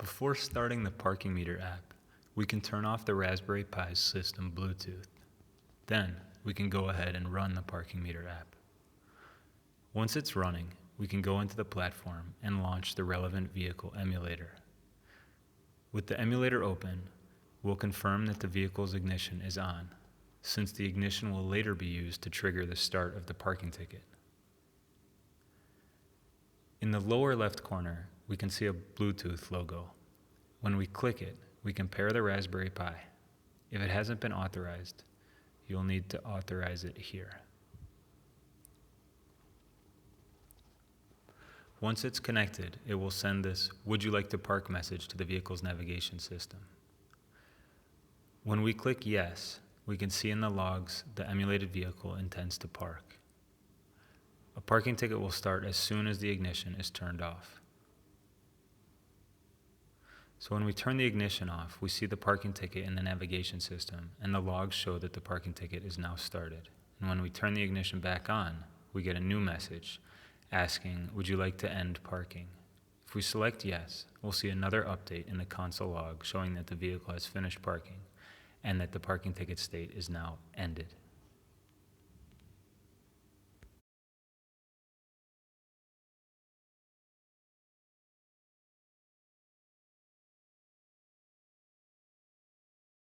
Before starting the parking meter app, we can turn off the Raspberry Pi's system Bluetooth. Then, we can go ahead and run the parking meter app. Once it's running, we can go into the platform and launch the relevant vehicle emulator. With the emulator open, we'll confirm that the vehicle's ignition is on, since the ignition will later be used to trigger the start of the parking ticket. In the lower left corner, we can see a Bluetooth logo. When we click it, we can pair the Raspberry Pi. If it hasn't been authorized, you'll need to authorize it here. Once it's connected, it will send this "Would you like to park" message to the vehicle's navigation system. When we click yes, we can see in the logs the emulated vehicle intends to park. A parking ticket will start as soon as the ignition is turned off. So when we turn the ignition off, we see the parking ticket in the navigation system, and the logs show that the parking ticket is now started. And when we turn the ignition back on, we get a new message asking, "Would you like to end parking?" If we select yes, we'll see another update in the console log showing that the vehicle has finished parking and that the parking ticket state is now ended.